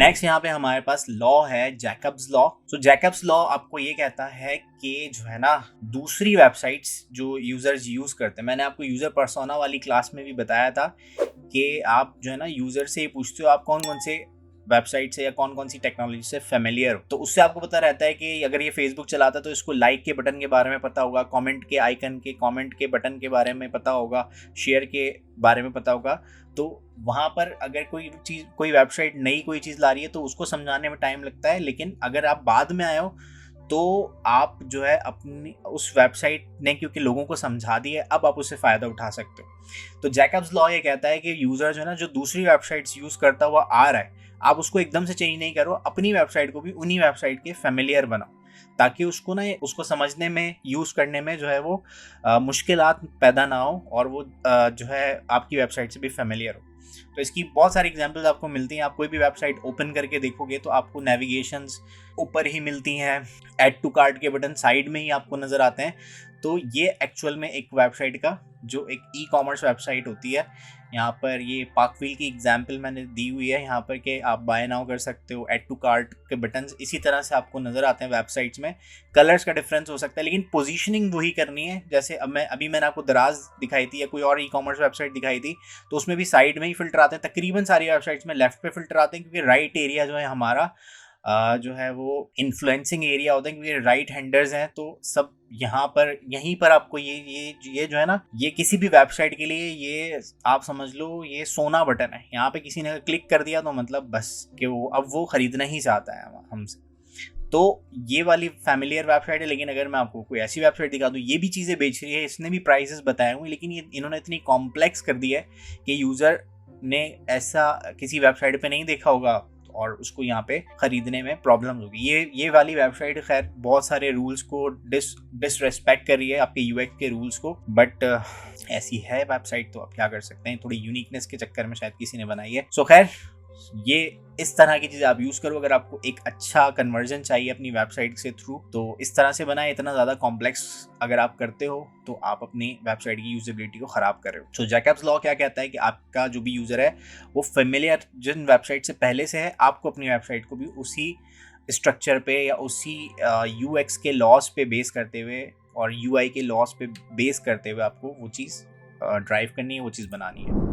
Next यहाँ पे हमारे पास लॉ है जैकब्स लॉ। सो जैकब्स लॉ आपको ये कहता है कि जो है ना दूसरी वेबसाइट्स जो यूजर्स यूज करते हैं, मैंने आपको यूजर पर्सोना वाली क्लास में भी बताया था कि आप जो है ना यूजर से पूछते हो आप कौन कौन से वेबसाइट से या कौन कौन सी टेक्नोलॉजी से फेमिलियर हो, तो उससे आपको पता रहता है कि अगर ये फेसबुक चलाता है तो इसको लाइक के बटन के बारे में पता होगा, कमेंट के बटन के बारे में पता होगा, शेयर के बारे में पता होगा। तो वहाँ पर अगर कोई वेबसाइट नई कोई चीज़ ला रही है तो उसको समझाने में टाइम लगता है, लेकिन अगर आप बाद में आए हो तो आप जो है अपनी उस वेबसाइट ने क्योंकि लोगों को समझा दी है, अब आप उससे फ़ायदा उठा सकते हो। तो जैकब्स लॉ ये कहता है कि यूज़र जो है ना जो दूसरी वेबसाइट्स यूज़ करता हुआ आ रहा है, आप उसको एकदम से चेंज नहीं करो, अपनी वेबसाइट को भी उन्हीं वेबसाइट के फेमिलियर बनाओ ताकि उसको ना उसको समझने में, यूज़ करने में जो है वो मुश्किलात पैदा ना हो और वो जो है आपकी वेबसाइट से भी फेमिलियर हो। तो इसकी बहुत सारी एग्जांपल्स आपको मिलती हैं। आप कोई भी वेबसाइट ओपन करके देखोगे तो आपको नेविगेशंस ऊपर ही मिलती हैं, ऐड टू कार्ट के बटन साइड में ही आपको नज़र आते हैं। तो ये एक्चुअल में एक वेबसाइट का जो एक ई कॉमर्स वेबसाइट होती है, यहाँ पर ये पार्कव्हील की एग्जांपल मैंने दी हुई है यहाँ पर कि आप बाय नाउ कर सकते हो, ऐड टू कार्ट के बटन्स इसी तरह से आपको नज़र आते हैं वेबसाइट्स में। कलर्स का डिफरेंस हो सकता है लेकिन पोजीशनिंग वही करनी है। जैसे अभी मैंने आपको दराज दिखाई थी या कोई और ई कॉमर्स वेबसाइट दिखाई थी तो उसमें भी साइड में ही फिल्टर आते हैं। तकरीबन सारी वेबसाइट्स में लेफ्ट पे फिल्टर आते हैं क्योंकि राइट एरिया जो है हमारा जो है वो इन्फ्लुएंसिंग एरिया होता है क्योंकि राइट हैंडर्स हैं। तो सब यहीं पर आपको ये जो है ना ये किसी भी वेबसाइट के लिए ये आप समझ लो ये सोना बटन है। यहाँ पे किसी ने क्लिक कर दिया तो मतलब बस कि वो खरीदना ही चाहता है हमसे। तो ये वाली फैमिलियर वेबसाइट है। लेकिन अगर मैं आपको कोई ऐसी वेबसाइट दिखा दूँ ये भी चीज़ें बेच रही है, इसने भी प्राइसेस बताए हुए, लेकिन ये इन्होंने इतनी कॉम्प्लेक्स कर दी है कि यूज़र ने ऐसा किसी वेबसाइट पे नहीं देखा होगा और उसको यहाँ पे खरीदने में प्रॉब्लम होगी। ये वाली वेबसाइट खैर बहुत सारे रूल्स को डिसरेस्पेक्ट कर रही है, आपके यूएक्स के रूल्स को, बट ऐसी है वेबसाइट तो आप क्या कर सकते हैं। थोड़ी यूनिकनेस के चक्कर में शायद किसी ने बनाई है। सो खैर ये इस तरह की चीज़ें आप यूज़ करो अगर आपको एक अच्छा कन्वर्जन चाहिए अपनी वेबसाइट से थ्रू, तो इस तरह से बनाए। इतना ज़्यादा कॉम्प्लेक्स अगर आप करते हो तो आप अपनी वेबसाइट की यूजेबिलिटी को ख़राब कर रहे हो। सो जैकब्स लॉ क्या कहता है कि आपका जो भी यूज़र है वो फेमिलियर जिन वेबसाइट से पहले से है, आपको अपनी वेबसाइट को भी उसी स्ट्रक्चर पे या उसी यूएक्स के लॉस पे बेस करते हुए और यूआई के लॉस पे बेस करते हुए आपको वो चीज़ ड्राइव करनी है, वो चीज़ बनानी है।